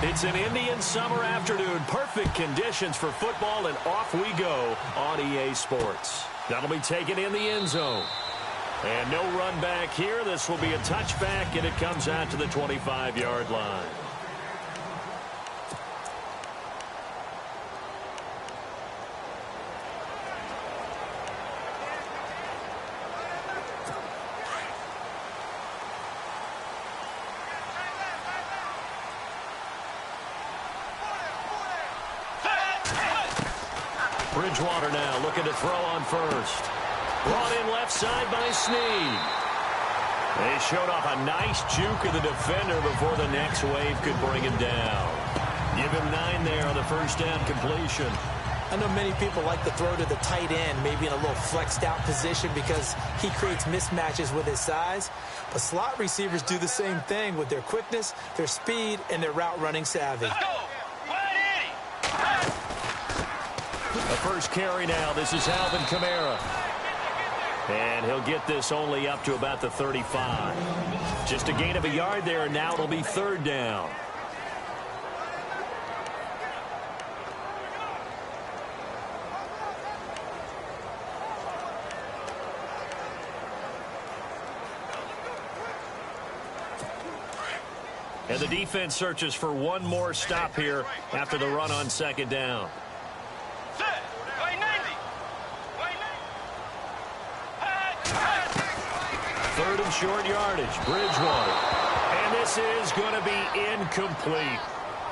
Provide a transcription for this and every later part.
It's an Indian summer afternoon. Perfect conditions for football, and off we go on EA Sports. That'll be taken in the end zone. And no run back here. This will be a touchback, and it comes out to the 25-yard line. Bridgewater now looking to throw on first. Brought in left side by Snead. They showed off a nice juke of the defender before the next wave could bring him down. Give him 9 there on the first down completion. I know many people like to throw to the tight end, maybe in a little flexed out position because he creates mismatches with his size. But slot receivers do the same thing with their quickness, their speed, and their route running savvy. The first carry now. This is Alvin Kamara. And he'll get this only up to about the 35. Just a gain of a yard there, and now it'll be third down. And the defense searches for one more stop here after the run on second down. Third and short yardage, Bridgewater. And this is going to be incomplete.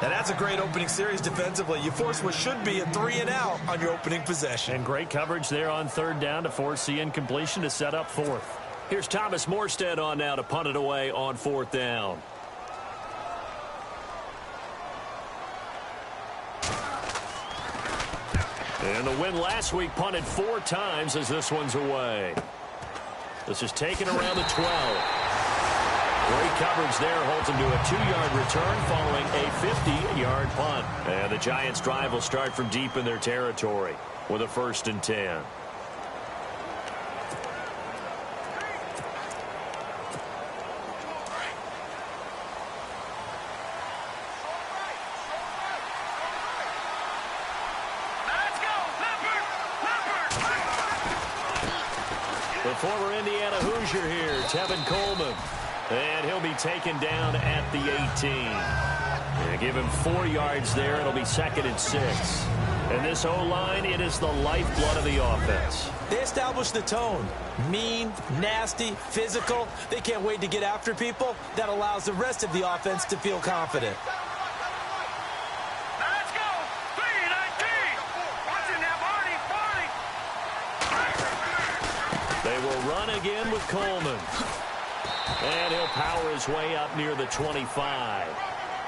Now that's a great opening series defensively. You force what should be a 3 and out on your opening possession. And great coverage there on third down to force the incompletion to set up fourth. Here's Thomas Morstead on now to punt it away on fourth down. And the win last week punted 4 times as this one's away. This is taken around the 12. Great coverage there. Holds him to a 2-yard return following a 50-yard punt. And the Giants' drive will start from deep in their territory with a 1st and 10. The former Indiana Hoosier here, Tevin Coleman. And he'll be taken down at the 18. And give him 4 yards there. It'll be 2nd and 6. And this O-line, it is the lifeblood of the offense. They established the tone. Mean, nasty, physical. They can't wait to get after people. That allows the rest of the offense to feel confident. They will run again with Coleman. And he'll power his way up near the 25.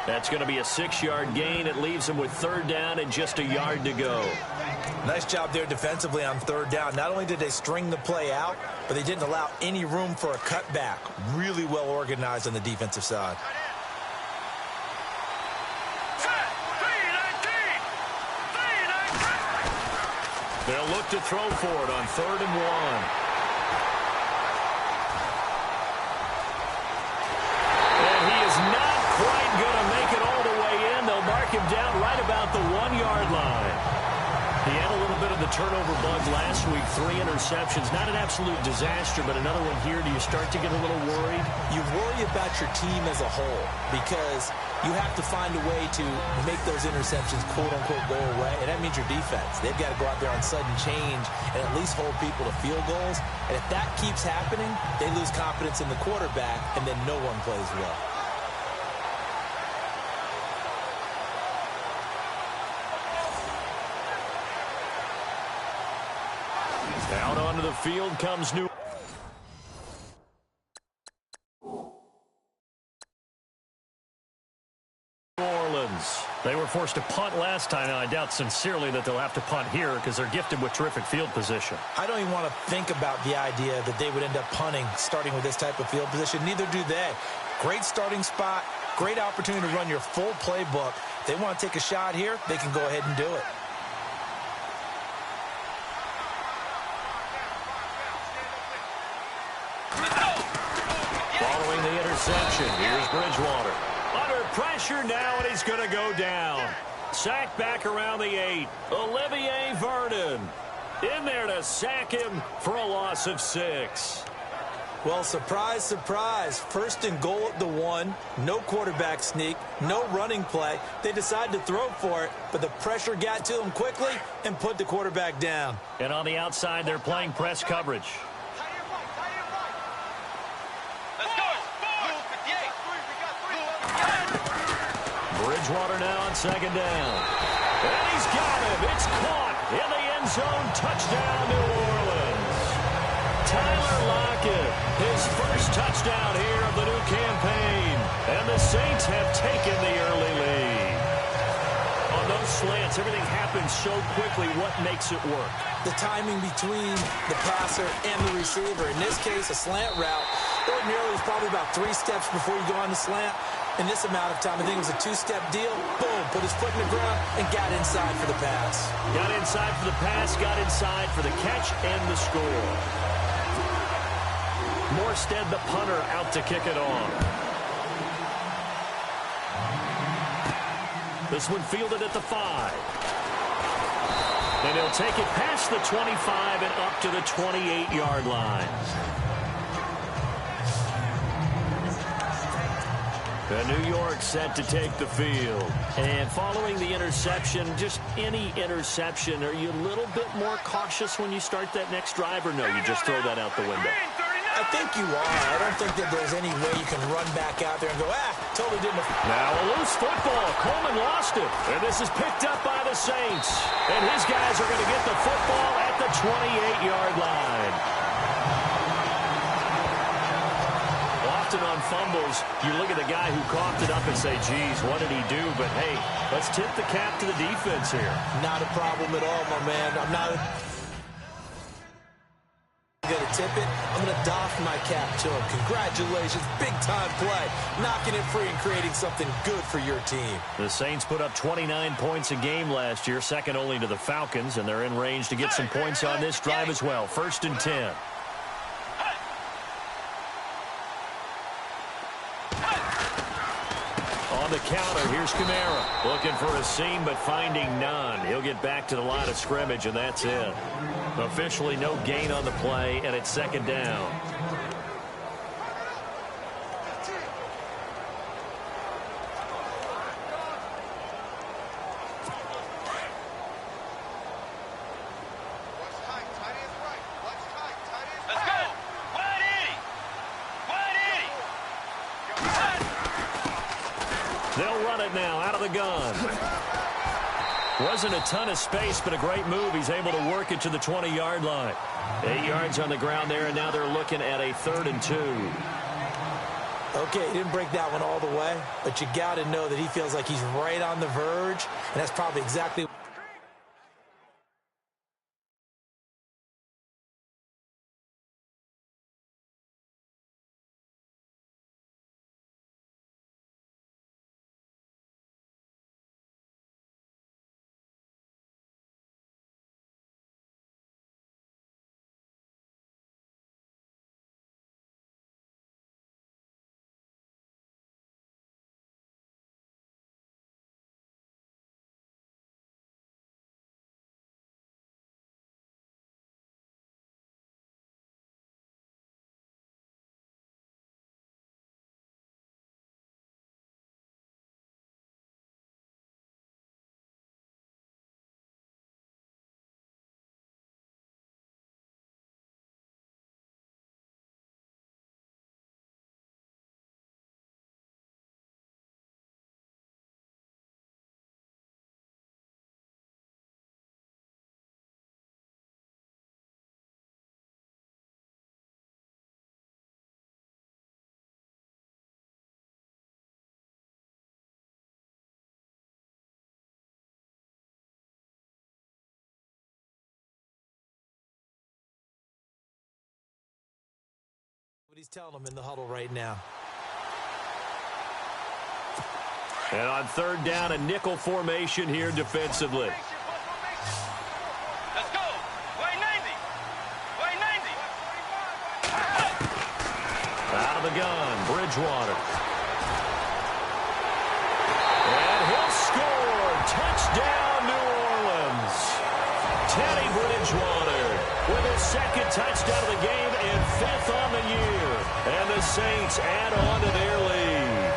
That's going to be a 6-yard gain. It leaves him with third down and just a yard to go. Nice job there defensively on third down. Not only did they string the play out, but they didn't allow any room for a cutback. Really well organized on the defensive side. They'll look to throw for it on 3rd and 1. Not quite going to make it all the way in. They'll mark him down right about the 1-yard line. He had a little bit of the turnover bug last week. 3 interceptions. Not an absolute disaster, but another one here. Do you start to get a little worried? You worry about your team as a whole because you have to find a way to make those interceptions, quote-unquote, go away, and that means your defense. They've got to go out there on sudden change and at least hold people to field goals. And if that keeps happening, they lose confidence in the quarterback, and then no one plays well. Out onto the field comes New Orleans. They were forced to punt last time, and I doubt sincerely that they'll have to punt here because they're gifted with terrific field position. I don't even want to think about the idea that they would end up punting starting with this type of field position. Neither do they. Great starting spot, great opportunity to run your full playbook. If they want to take a shot here, they can go ahead and do it. Following the interception, here's Bridgewater. Under pressure now, and he's going to go down. Sacked back around the 8. Olivier Vernon in there to sack him for a loss of 6. Well, surprise, surprise. First and goal at the 1. No quarterback sneak. No running play. They decided to throw for it, but the pressure got to them quickly and put the quarterback down. And on the outside, they're playing press coverage. Bridgewater now on second down. And he's got him. It's caught in the end zone. Touchdown, New Orleans. Tyler Lockett, his first touchdown here of the new campaign. And the Saints have taken the early lead. On those slants, everything happens so quickly. What makes it work? The timing between the passer and the receiver. In this case, a slant route. Ordinarily, it's probably about 3 steps before you go on the slant. In this amount of time, I think it was a 2-step deal. Boom, put his foot in the ground and got inside for the pass. Got inside for the pass, got inside for the catch and the score. Morstead, the punter, out to kick it off. This one fielded at the 5. And he'll take it past the 25 and up to the 28-yard line. New York set to take the field. And following the interception, just any interception, are you a little bit more cautious when you start that next drive, or no, you just throw that out the window? I think you are. I don't think that there's any way you can run back out there and go, totally didn't. Now a loose football. Coleman lost it. And this is picked up by the Saints. And his guys are going to get the football at the 28-yard line. Often on fumbles, you look at the guy who coughed it up and say, geez, what did he do? But, hey, let's tip the cap to the defense here. Not a problem at all, my man. I'm not going to tip it. I'm going to doff my cap to him. Congratulations. Big-time play. Knocking it free and creating something good for your team. The Saints put up 29 points a game last year, second only to the Falcons, and they're in range to get some points on this drive as well. 1st and 10. On the counter, here's Kamara. Looking for a seam, but finding none. He'll get back to the line of scrimmage, and that's it. Officially no gain on the play, and it's 2nd down. They'll run it now out of the gun. Wasn't a ton of space, but a great move. He's able to work it to the 20-yard line. 8 yards on the ground there, and now they're looking at a 3rd and 2. Okay, he didn't break that one all the way, but you got to know that he feels like he's right on the verge, and that's probably exactly what he's telling them in the huddle right now. And on 3rd down, a nickel formation here defensively. Let's go. Way 90. Way 90. Out of the gun, Bridgewater. with his second touchdown of the game and 5th on the year. And the Saints add on to their lead.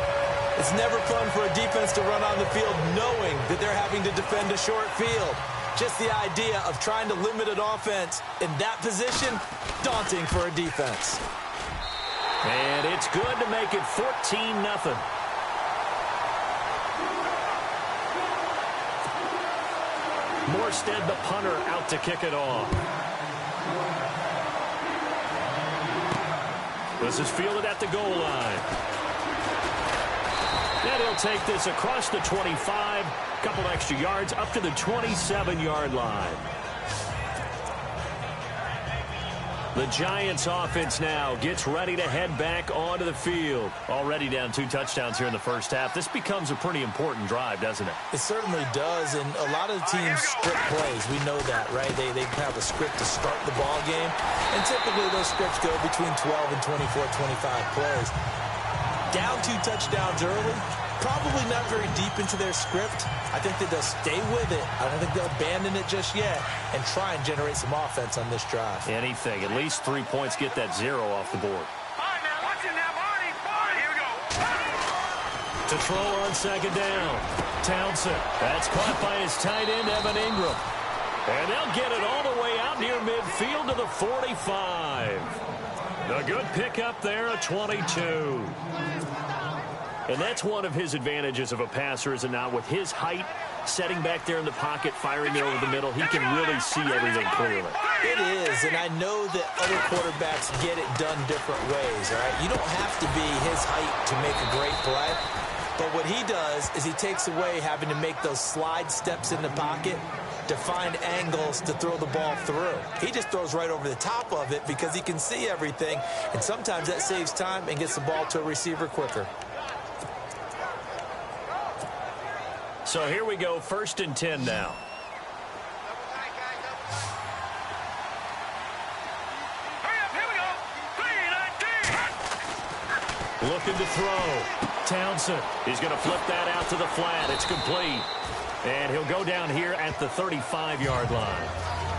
It's never fun for a defense to run on the field knowing that they're having to defend a short field. Just the idea of trying to limit an offense in that position, daunting for a defense. And it's good to make it 14-0. Morstead, the punter, out to kick it off. This is fielded at the goal line. And he'll take this across the 25, couple extra yards up to the 27-yard line. The Giants offense now gets ready to head back onto the field. Already down 2 touchdowns here in the first half. This becomes a pretty important drive, doesn't it? It certainly does, and a lot of the teams script plays. We know that, right? They have a script to start the ball game, and typically those scripts go between 12 and 24, 25 plays. Down 2 touchdowns early, probably not very deep into their script. I think that they'll stay with it. I don't think they'll abandon it just yet and try and generate some offense on this drive. Anything. At least 3 points get that 0 off the board. Here we go. To throw on second down. Townsend. That's caught by his tight end, Evan Ingram. And they'll get it all the way out near midfield to the 45. A good pickup there, a 22. And that's one of his advantages of a passer, is it not? With his height, setting back there in the pocket, firing there over the middle, he can really see everything clearly. It is, and I know that other quarterbacks get it done different ways, all right? You don't have to be his height to make a great play. But what he does is he takes away having to make those slide steps in the pocket to find angles to throw the ball through. He just throws right over the top of it because he can see everything, and sometimes that saves time and gets the ball to a receiver quicker. So here we go, 1st and 10 now. Here we go. 3-19. Looking to throw. Townsend. He's going to flip that out to the flat. It's complete. And he'll go down here at the 35-yard line.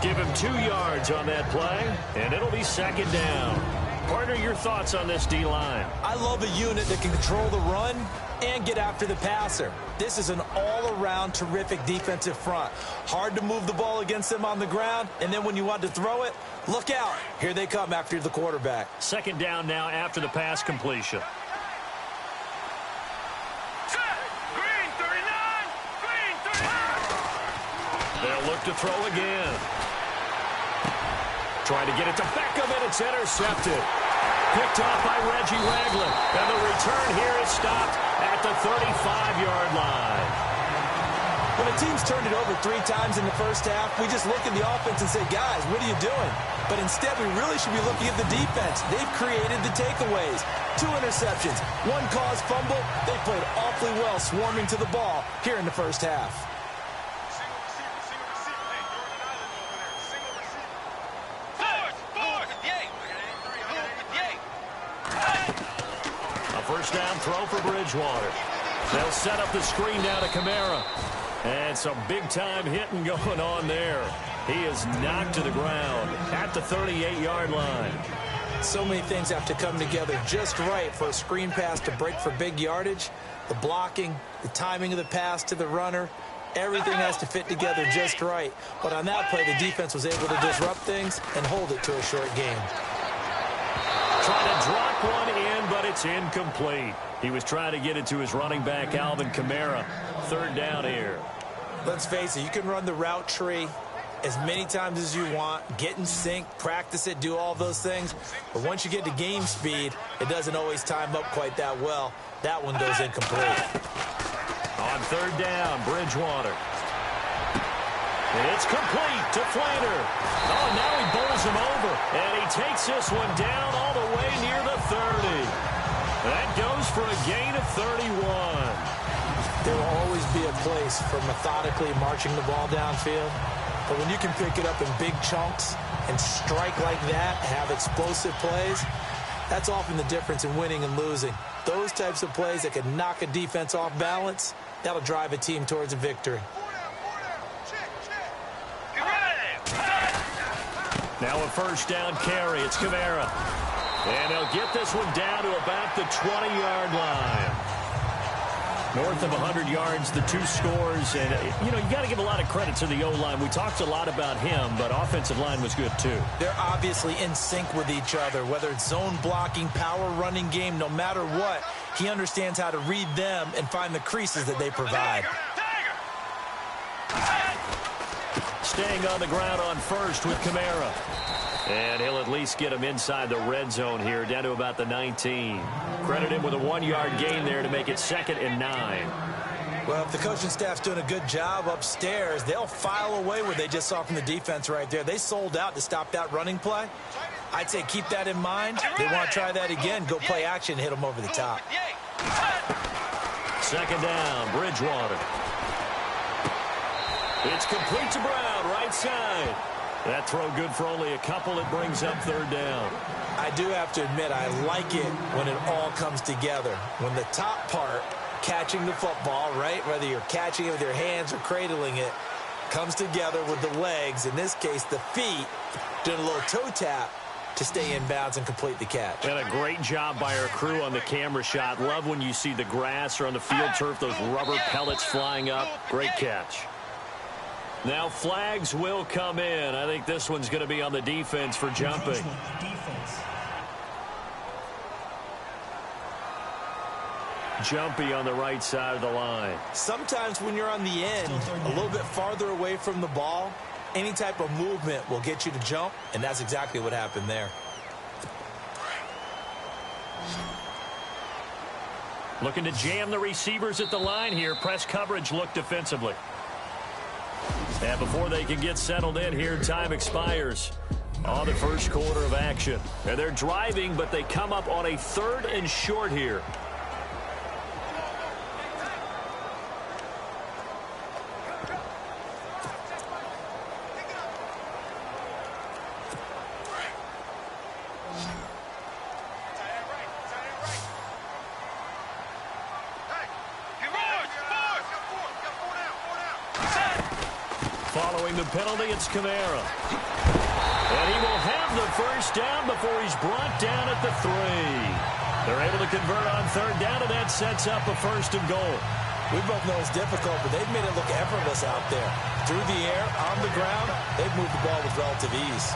Give him 2 yards on that play, and it'll be 2nd down. Partner, your thoughts on this D-line? I love a unit that can control the run and get after the passer. This is an all-around terrific defensive front. Hard to move the ball against them on the ground, and then when you want to throw it, look out. Here they come after the quarterback. 2nd down now after the pass completion. Green 39. Green 39. They'll look to throw again. Trying to get it to Beckham, and it's intercepted. Picked off by Reggie Ragland. And the return here is stopped at the 35-yard line. When a team's turned it over 3 times in the first half, we just look at the offense and say, guys, what are you doing? But instead, we really should be looking at the defense. They've created the takeaways. 2 interceptions, 1 caused fumble. They played awfully well swarming to the ball here in the first half. First down throw for Bridgewater. They'll set up the screen down to Kamara. And some big-time hitting going on there. He is knocked to the ground at the 38-yard line. So many things have to come together just right for a screen pass to break for big yardage. The blocking, the timing of the pass to the runner, everything has to fit together just right. But on that play, the defense was able to disrupt things and hold it to a short game. Trying to drop one in, but it's incomplete. He was trying to get it to his running back, Alvin Kamara. 3rd down here. Let's face it, you can run the route tree as many times as you want, get in sync, practice it, do all those things. But once you get to game speed, it doesn't always time up quite that well. That one goes incomplete. On 3rd down, Bridgewater. It's complete to Flander. Oh, now he bowls him over. And he takes this one down all the way near the 30. That goes for a gain of 31. There will always be a place for methodically marching the ball downfield. But when you can pick it up in big chunks and strike like that, have explosive plays, that's often the difference in winning and losing. Those types of plays that can knock a defense off balance, that'll drive a team towards a victory. Now a first down carry. It's Kamara. And they'll get this one down to about the 20-yard line. North of 100 yards, the two scores. And, you know, you got to give a lot of credit to the O-line. We talked a lot about him, but offensive line was good too. They're obviously in sync with each other, whether it's zone blocking, power running game, no matter what. He understands how to read them and find the creases that they provide. Staying on the ground on first with Kamara. And he'll at least get him inside the red zone here, down to about the 19. Credit him with a 1-yard gain there to make it 2nd and 9. Well, if the coaching staff's doing a good job upstairs, they'll file away what they just saw from the defense right there. They sold out to stop that running play. I'd say keep that in mind. They want to try that again. Go play action, hit them over the top. 2nd down, Bridgewater. It's complete to Brown, right side. That throw good for only a couple. It brings up 3rd down. I do have to admit, I like it when it all comes together. When the top part, catching the football, right, whether you're catching it with your hands or cradling it, comes together with the legs, in this case the feet, doing a little toe tap to stay in bounds and complete the catch. And a great job by our crew on the camera shot. Love when you see the grass or on the field turf, those rubber pellets flying up. Great catch. Now flags will come in. I think this one's going to be on the defense for jumping. Jumpy on the right side of the line. Sometimes when you're on the end, a little bit farther away from the ball, any type of movement will get you to jump, and that's exactly what happened there. Looking to jam the receivers at the line here. Press coverage look defensively. And before they can get settled in here, time expires on the first quarter of action. And they're driving, but they come up on a 3rd and short here. Following the penalty, it's Kamara. And he will have the first down before he's brought down at the 3. They're able to convert on 3rd down, and that sets up a 1st and goal. We both know it's difficult, but they've made it look effortless out there. Through the air, on the ground, they've moved the ball with relative ease.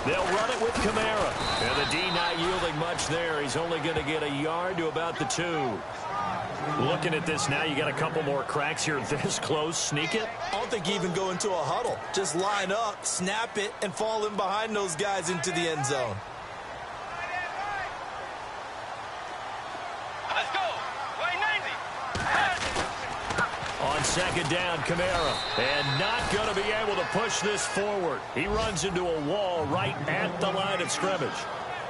They'll run it with Kamara. And the D not yielding much there. He's only going to get a yard to about the 2. Looking at this now, you got a couple more cracks here this close. Sneak it. I don't think you even go into a huddle. Just line up, snap it, and fall in behind those guys into the end zone. Let's go. Play 90. On 2nd down, Kamara. And not going to be able to push this forward. He runs into a wall right at the line of scrimmage.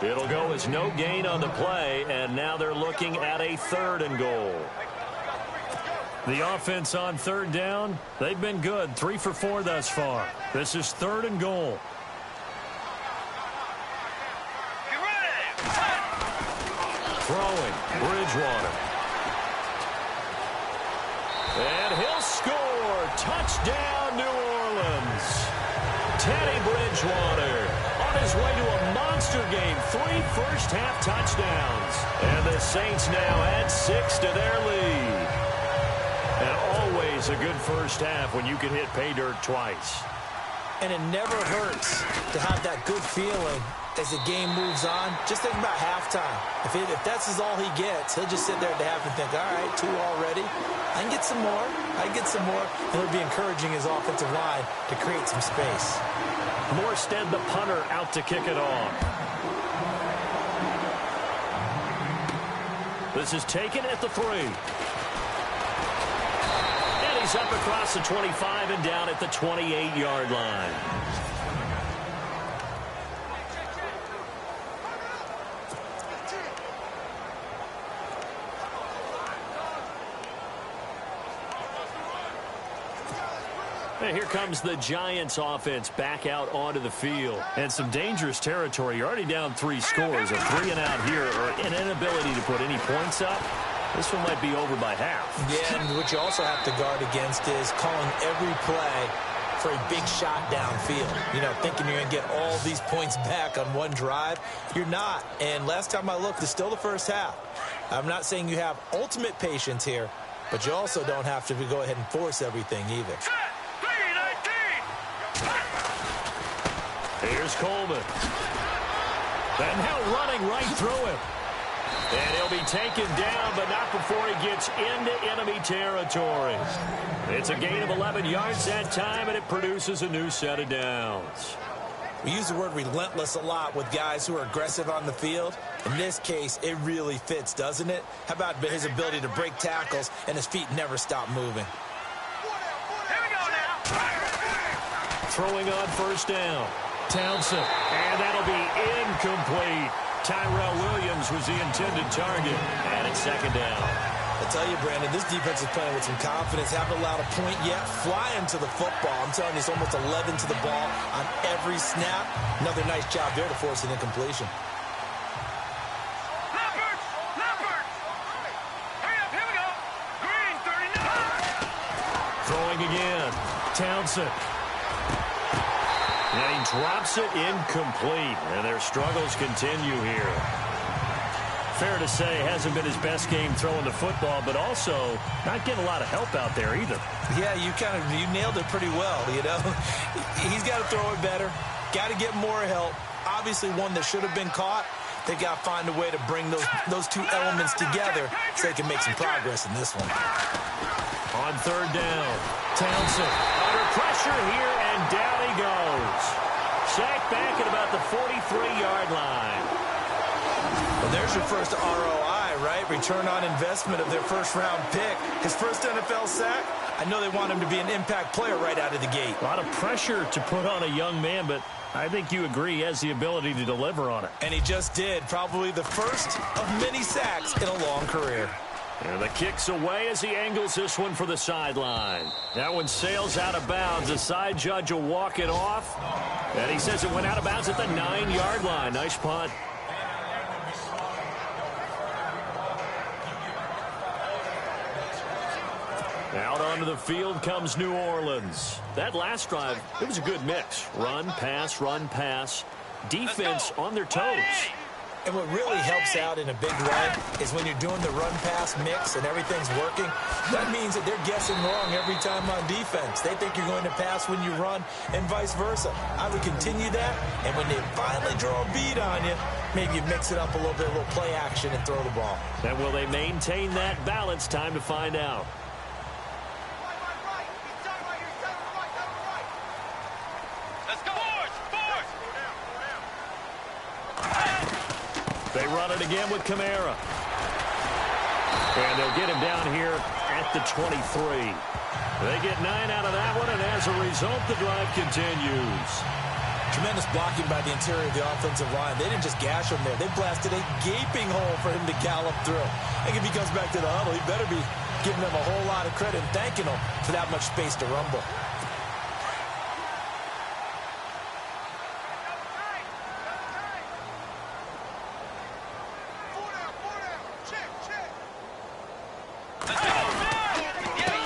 It'll go as no gain on the play, and now they're looking at a 3rd and goal. The offense on 3rd down, they've been good. 3 for 4 thus far. This is 3rd and goal. Throwing, Bridgewater. And he'll score. Touchdown, New Orleans. Teddy Bridgewater on his way to a monster game. 3 first-half touchdowns. And the Saints now add 6 to their lead. And always a good first half when you can hit pay dirt twice. And it never hurts to have that good feeling as the game moves on. Just think about halftime. If that's all he gets, he'll just sit there at the half and think, all right, 2 already. I can get some more. I can get some more. And he'll be encouraging his offensive line to create some space. Morstead, the punter, out to kick it off. This is taken at the 3. And he's up across the 25 and down at the 28-yard line. And here comes the Giants offense back out onto the field. And some dangerous territory. You're already down 3 scores. A 3 and out here, or an inability to put any points up. This one might be over by half. Yeah, and what you also have to guard against is calling every play for a big shot downfield. You know, thinking you're going to get all these points back on one drive. You're not. And last time I looked, it's still the first half. I'm not saying you have ultimate patience here, but you also don't have to go ahead and force everything either. Here's Coleman. And now running right through him. And he'll be taken down, but not before he gets into enemy territory. It's a gain of 11 yards that time, and it produces a new set of downs. We use the word relentless a lot with guys who are aggressive on the field. In this case, it really fits, doesn't it? How about his ability to break tackles and his feet never stop moving? Here we go now. Throwing on first down. Townsend. And that'll be incomplete. Tyrell Williams was the intended target. And it's second down. I tell you, Brandon, this defense is playing with some confidence. Haven't allowed a point yet. Flying to the football. I'm telling you, it's almost 11 to the ball on every snap. Another nice job there to force an incompletion. Leopard! Hurry up, here we go. Green, 39. Throwing again. Townsend. And he drops it incomplete. And their struggles continue here. Fair to say, hasn't been his best game throwing the football, but also not getting a lot of help out there either. Yeah, you nailed it pretty well, you know. He's got to throw it better. Got to get more help. Obviously one that should have been caught. They got to find a way to bring those two elements together so they can make some progress in this one. On third down, Townsend under pressure here, and down he goes. Sacked back at about the 43-yard line. Well, there's your first ROI, right? Return on investment of their first-round pick. His first NFL sack. I know they want him to be an impact player right out of the gate. A lot of pressure to put on a young man, but I think you agree he has the ability to deliver on it. And he just did. Probably the first of many sacks in a long career. And the kick's away as he angles this one for the sideline. That one sails out of bounds. The side judge will walk it off. And he says it went out of bounds at the 9-yard line. Nice punt. Out onto the field comes New Orleans. That last drive, it was a good mix. Run, pass, run, pass. Defense on their toes. And what really helps out in a big way is when you're doing the run-pass mix and everything's working, that means that they're guessing wrong every time on defense. They think you're going to pass when you run and vice versa. I would continue that, and when they finally draw a bead on you, maybe you mix it up a little bit, a little play action and throw the ball. And will they maintain that balance? Time to find out. They run it again with Kamara. And they'll get him down here at the 23. They get 9 out of that one, and as a result, the drive continues. Tremendous blocking by the interior of the offensive line. They didn't just gash him there. They blasted a gaping hole for him to gallop through. I think if he comes back to the huddle, he better be giving them a whole lot of credit and thanking them for that much space to rumble.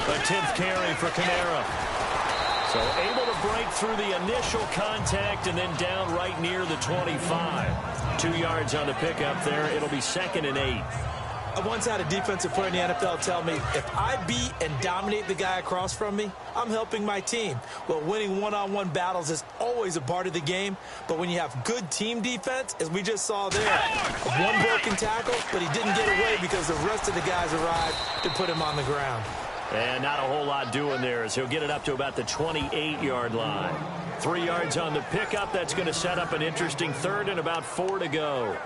The 10th carry for Kamara. So able to break through the initial contact and then down right near the 25. 2 yards on the pickup there. It'll be 2nd and 8. I once had a defensive player in the NFL tell me, if I beat and dominate the guy across from me, I'm helping my team. Well, winning one-on-one battles is always a part of the game, but when you have good team defense, as we just saw there, one broken tackle, but he didn't get away because the rest of the guys arrived to put him on the ground. And not a whole lot doing there as he'll get it up to about the 28-yard line. 3 yards on the pickup. That's going to set up an interesting third and about 4 to go.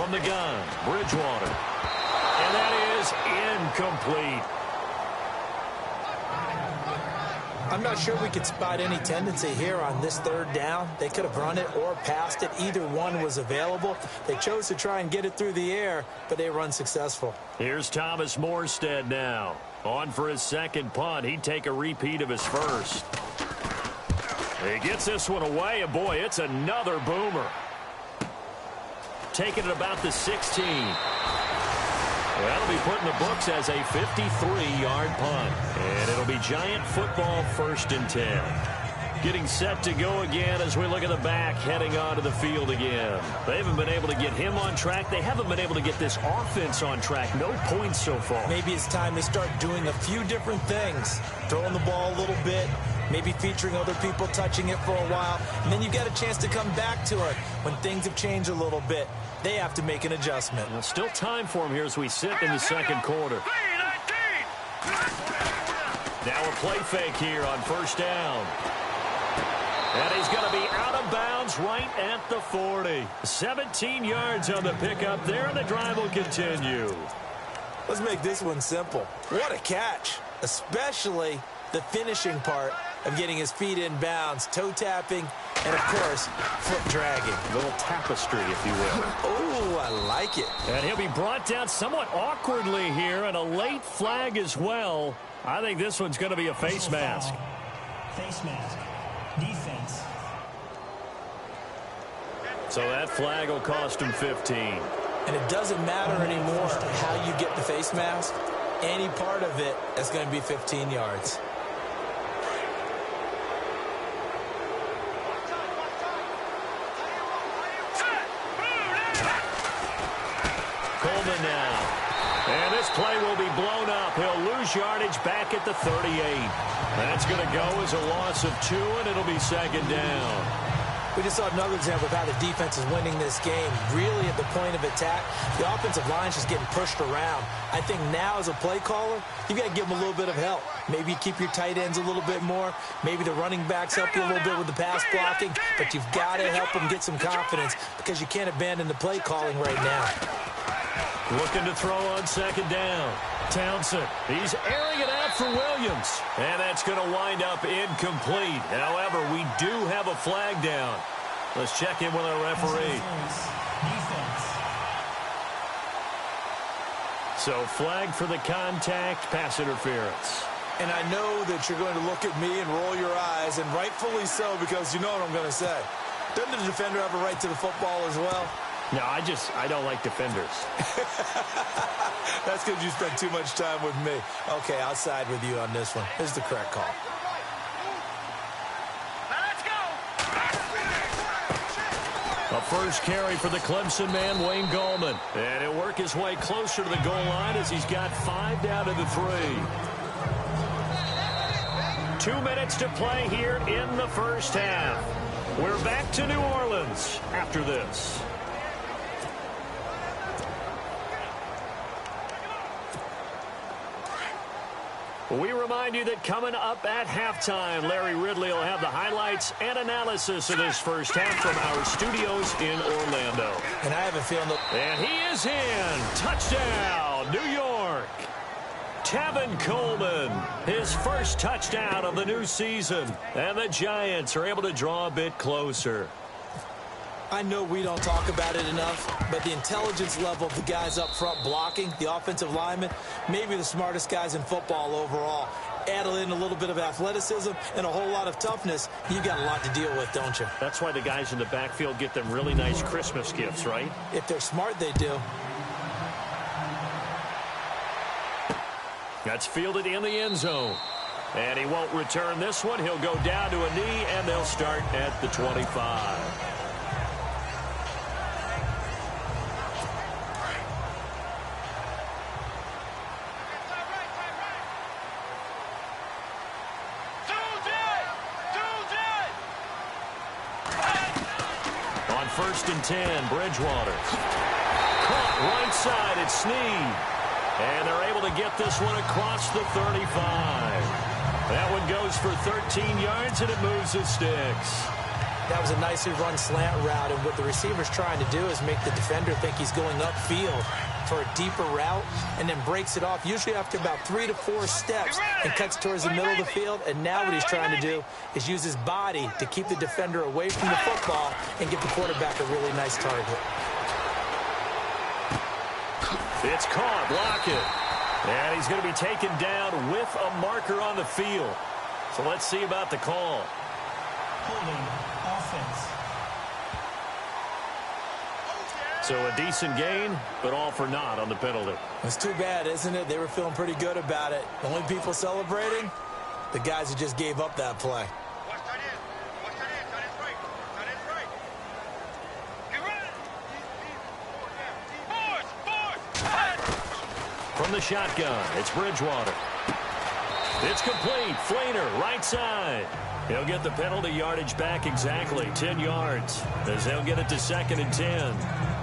From the gun, Bridgewater. And that is incomplete. I'm not sure we could spot any tendency here on this third down. They could have run it or passed it. Either one was available. They chose to try and get it through the air, but they were unsuccessful. Here's Thomas Morstead now. On for his second punt. He'd take a repeat of his first. He gets this one away, and boy, it's another boomer. Taking it about the 16. That'll be put in the books as a 53-yard punt. And it'll be Giant football 1st and 10. Getting set to go again as we look at the back heading onto the field again. They haven't been able to get him on track. They haven't been able to get this offense on track. No points so far. Maybe it's time to start doing a few different things. Throwing the ball a little bit. Maybe featuring other people touching it for a while. And then you get a chance to come back to it when things have changed a little bit. They have to make an adjustment. Well, still time for him here as we sit in the second quarter. Now a play fake here on 1st down. And he's going to be out of bounds right at the 40. 17 yards on the pickup there, and the drive will continue. Let's make this one simple. What a catch, especially the finishing part of getting his feet in bounds, toe tapping, and, of course, foot dragging. A little tapestry, if you will. Oh, I like it. And he'll be brought down somewhat awkwardly here, and a late flag as well. I think this one's going to be a face mask. Face mask. Defense. So that flag will cost him 15. And it doesn't matter anymore how you get the face mask. Any part of it is going to be 15 yards. Coleman now. And this play will be blown up. He'll lose yardage back at the 38. That's going to go as a loss of 2, and it'll be 2nd down. We just saw another example of how the defense is winning this game. Really at the point of attack, the offensive line is just getting pushed around. I think now as a play caller, you got to give them a little bit of help. Maybe keep your tight ends a little bit more. Maybe the running backs help you a little bit with the pass blocking. But you've got to help them get some confidence because you can't abandon the play calling right now. Looking to throw on 2nd down. Townsend, he's airing it out for Williams. And that's going to wind up incomplete. However, we do have a flag down. Let's check in with our referee. Defense. So flag for the contact, pass interference. And I know that you're going to look at me and roll your eyes, and rightfully so, because you know what I'm going to say. Doesn't the defender have a right to the football as well? No, I don't like defenders. That's because you spent too much time with me. Okay, I'll side with you on this one. This is the correct call. A first carry for the Clemson man, Wayne Gallman. And he'll work his way closer to the goal line as he's got 5 down to the 3. 2 minutes to play here in the first half. We're back to New Orleans after this. We remind you that coming up at halftime, Larry Ridley will have the highlights and analysis of this first half from our studios in Orlando. And I have a feeling that... And he is in. Touchdown, New York. Tevin Coleman, his first touchdown of the new season. And the Giants are able to draw a bit closer. I know we don't talk about it enough, but the intelligence level of the guys up front blocking, the offensive linemen, maybe the smartest guys in football overall. Add in a little bit of athleticism and a whole lot of toughness, you got a lot to deal with, don't you? That's why the guys in the backfield get them really nice Christmas gifts, right? If they're smart, they do. That's fielded in the end zone. And he won't return this one. He'll go down to a knee, and they'll start at the 25. On 1st and 10, Bridgewater. Caught right side at Snead. And they're able to get this one across the 35. That one goes for 13 yards, and it moves the sticks. That was a nicely run slant route, and what the receiver's trying to do is make the defender think he's going upfield for a deeper route, and then breaks it off, usually after about 3 to 4 steps, and cuts towards the middle of the field. And now what he's trying to do is use his body to keep the defender away from the football and give the quarterback a really nice target. It's caught, block it. And he's going to be taken down with a marker on the field. So let's see about the call. Holding offense. So a decent gain, but all for naught on the penalty. It's too bad, isn't it? They were feeling pretty good about it. The only people celebrating, the guys who just gave up that play. Watch tight end. Watch tight end. Tight end's right. Tight end's right. Get ready. Force. From the shotgun, it's Bridgewater. It's complete. Flainer, right side. He'll get the penalty yardage back exactly, 10 yards, as they'll get it to 2nd and 10.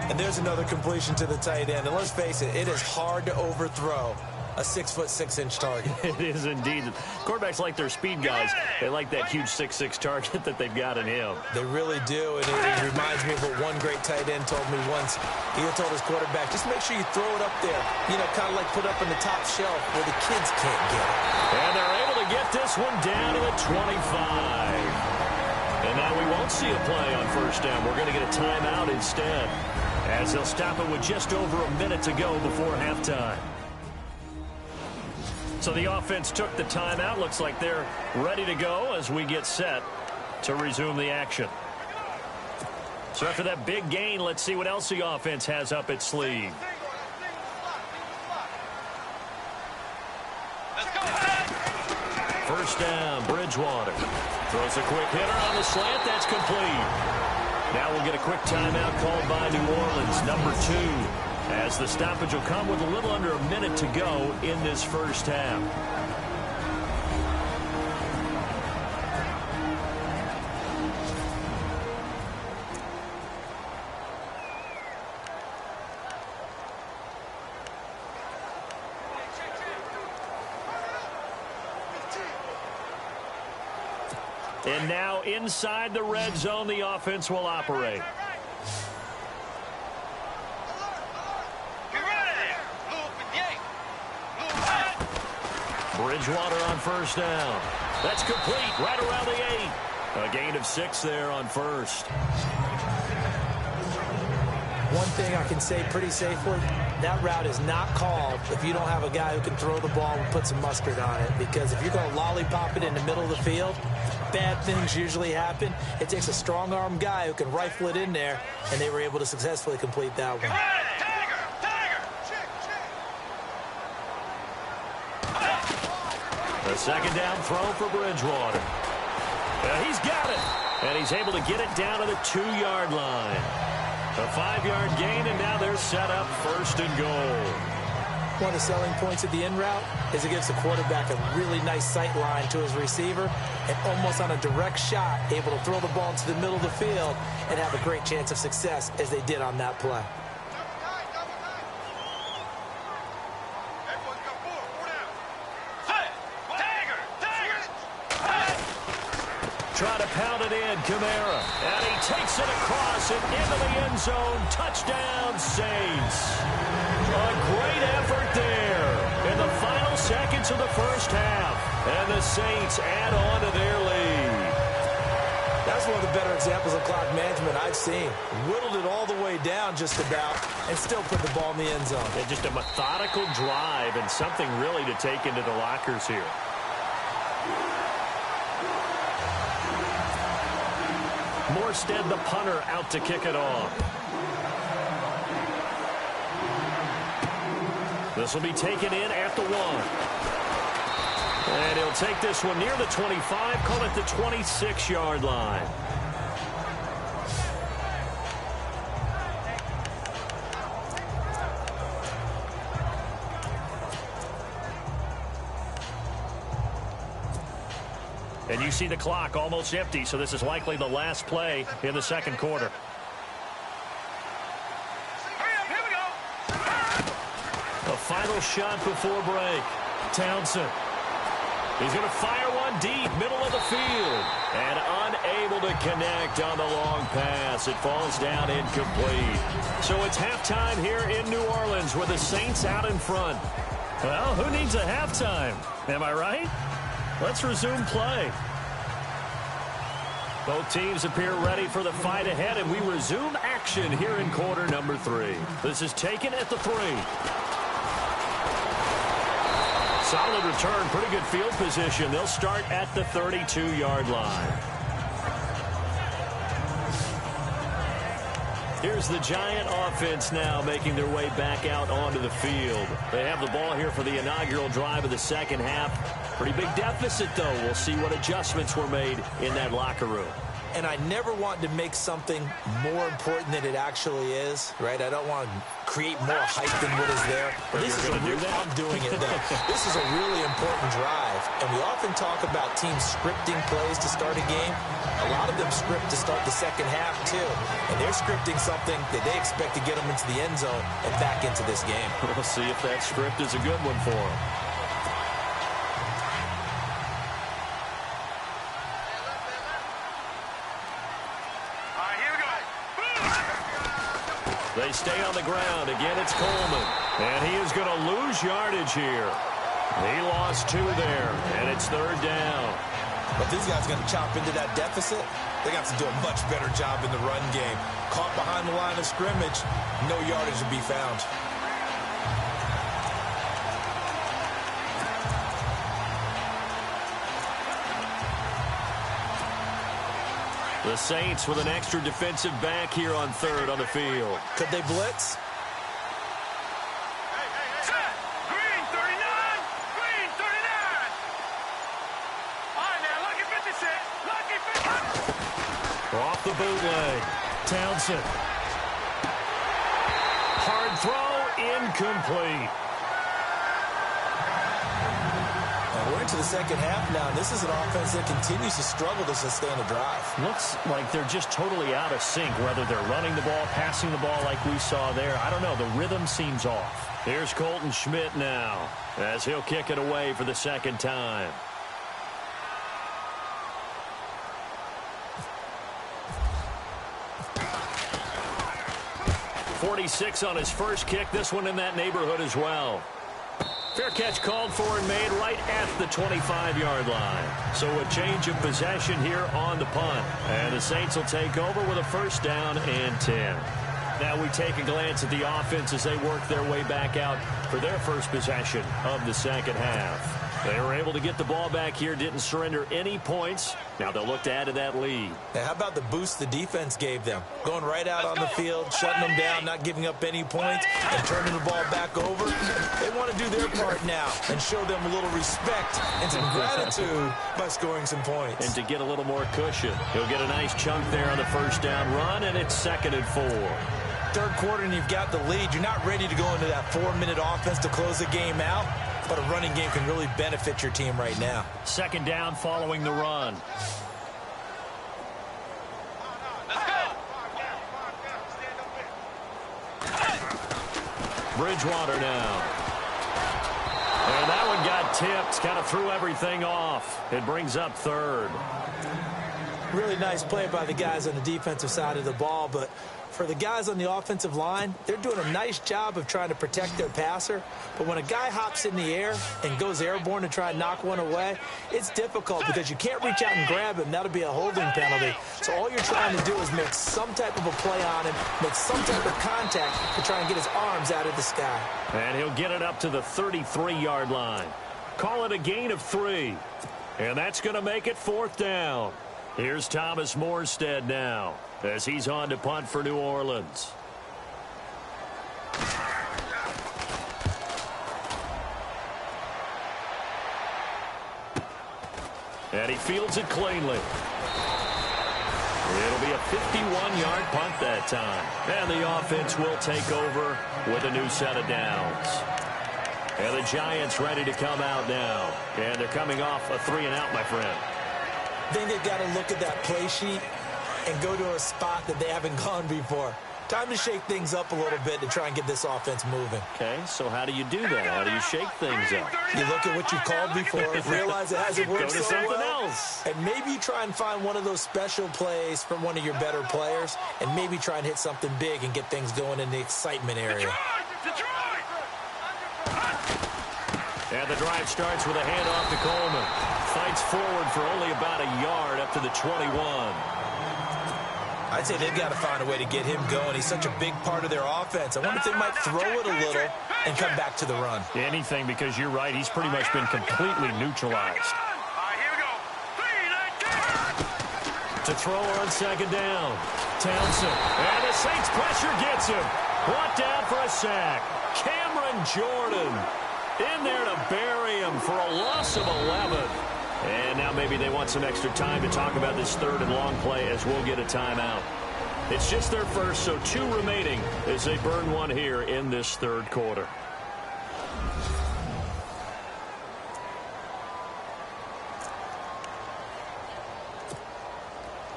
And there's another completion to the tight end. And let's face it, it is hard to overthrow a 6'6" target. It is indeed. Quarterbacks like their speed guys. They like that huge 6'6" target that they've got in him. They really do, and it reminds me of what one great tight end told me once. He told his quarterback, just make sure you throw it up there, kind of like put up on the top shelf where the kids can't get it. And they're able to get this one down to the 25. And now we won't see a play on first down. We're going to get a timeout instead, as they'll stop it with just over a minute to go before halftime. So the offense took the timeout. Looks like they're ready to go as we get set to resume the action. So after that big gain, let's see what else the offense has up its sleeve. Let's go. First down, Bridgewater. Throws a quick hitter on the slant. That's complete. Now we'll get a quick timeout called by New Orleans, number 2, as the stoppage will come with a little under a minute to go in this first half. And now inside the red zone, the offense will operate. Get ready. Bridgewater on first down. That's complete right around the 8. A gain of 6 there on first. One thing I can say pretty safely, that route is not called if you don't have a guy who can throw the ball and put some mustard on it. Because if you're going to lollipop it in the middle of the field, bad things usually happen. It takes a strong-arm guy who can rifle it in there, and they were able to successfully complete that one. The second down throw for Bridgewater. He's got it, and he's able to get it down to the 2-yard line. A 5-yard gain, and now they're set up first and goal. One of the selling points of the in route is it gives the quarterback a really nice sight line to his receiver, and almost on a direct shot, able to throw the ball into the middle of the field and have a great chance of success, as they did on that play. Try to pound it in, Kamara. And he takes it across and into the end zone. Touchdown, Saints. A great effort there in the final seconds of the first half. And the Saints add on to their lead. That's one of the better examples of clock management I've seen. Whittled it all the way down just about and still put the ball in the end zone. And just a methodical drive and something really to take into the lockers here. Morstead, the punter, out to kick it off. This will be taken in at the 1. And he'll take this one near the 25, call it the 26-yard line. And you see the clock almost empty, so this is likely the last play in the second quarter. Here we go. A final shot before break. Townsend. He's going to fire one deep, middle of the field. And unable unable to connect on the long pass. It falls down incomplete. So it's halftime here in New Orleans with the Saints out in front. Well, who needs a halftime? Am I right? Let's resume play. Both teams appear ready for the fight ahead, and we resume action here in quarter number 3. This is taken at the 3. Solid return, pretty good field position. They'll start at the 32-yard line. Here's the Giant offense now making their way back out onto the field. They have the ball here for the inaugural drive of the second half. Pretty big deficit, though. We'll see what adjustments were made in that locker room. And I never want to make something more important than it actually is, right? I don't want to create more hype than what is there. But this is I'm doing it, though. This is a really important drive. And we often talk about teams scripting plays to start a game. A lot of them script to start the second half, too. And they're scripting something that they expect to get them into the end zone and back into this game. We'll see if that script is a good one for them. They stay on the ground. Again, it's Coleman. And he is going to lose yardage here. He lost 2 there, and it's third down. But these guys are going to chop into that deficit. They got to do a much better job in the run game. Caught behind the line of scrimmage, no yardage to be found. The Saints with an extra defensive back here on third on the field. Could they blitz? Green 39! Green 39! All right, now, lucky 56! Lucky 56! Off the bootleg. Townsend. Hard throw, incomplete. We're into the second half now, and this is an offense that continues to struggle to sustain a drive. Looks like they're just totally out of sync, whether they're running the ball, passing the ball like we saw there. I don't know. The rhythm seems off. Here's Colton Schmidt now, as he'll kick it away for the second time. .46 on his first kick. This one in that neighborhood as well. Fair catch called for and made right at the 25-yard line. So a change of possession here on the punt. And the Saints will take over with a first down and 10. Now we take a glance at the offense as they work their way back out for their first possession of the second half. They were able to get the ball back here, didn't surrender any points. Now they'll look to add to that lead. Now, how about the boost the defense gave them? Going right out on the field, shutting them down, not giving up any points, and turning the ball back over. They want to do their part now and show them a little respect and some gratitude by scoring some points. And to get a little more cushion, he'll get a nice chunk there on the first down run, and it's 2nd and 4. Third quarter and you've got the lead. You're not ready to go into that 4-minute offense to close the game out, but a running game can really benefit your team right now. Second down following the run. Let's go! Bridgewater now. And that one got tipped, kind of threw everything off. It brings up third. Really nice play by the guys on the defensive side of the ball, but for the guys on the offensive line, they're doing a nice job of trying to protect their passer. But when a guy hops in the air and goes airborne to try and knock one away, it's difficult because you can't reach out and grab him. That'll be a holding penalty. So all you're trying to do is make some type of a play on him, make some type of contact to try and get his arms out of the sky. And he'll get it up to the 33-yard line. Call it a gain of 3. And that's going to make it 4th down. Here's Thomas Morstead now, as he's on to punt for New Orleans. And he fields it cleanly. It'll be a 51-yard punt that time. And the offense will take over with a new set of downs. And the Giants ready to come out now. And they're coming off a 3-and-out, my friend. I think they've got to look at that play sheet and go to a spot that they haven't gone before. Time to shake things up a little bit to try and get this offense moving. Okay, so how do you do that? How do you shake things up? You look at what you've called before, realize it hasn't worked Go to so something well, else. and maybe you try and find one of those special plays from one of your better players, and maybe try and hit something big and get things going in the excitement area. And the drive starts with a handoff to Coleman. Fights forward for only about a yard up to the 21. I'd say they've got to find a way to get him going. He's such a big part of their offense. I wonder if they might throw it a little and come back to the run. Anything, because you're right. He's pretty much been completely neutralized. Here we go. To throw on second down. Townsend. And the Saints pressure gets him. Brought down for a sack. Cameron Jordan in there to bury him for a loss of 11. And now maybe they want some extra time to talk about this third and long play as we'll get a timeout. It's just their first, so 2 remaining as they burn one here in this third quarter.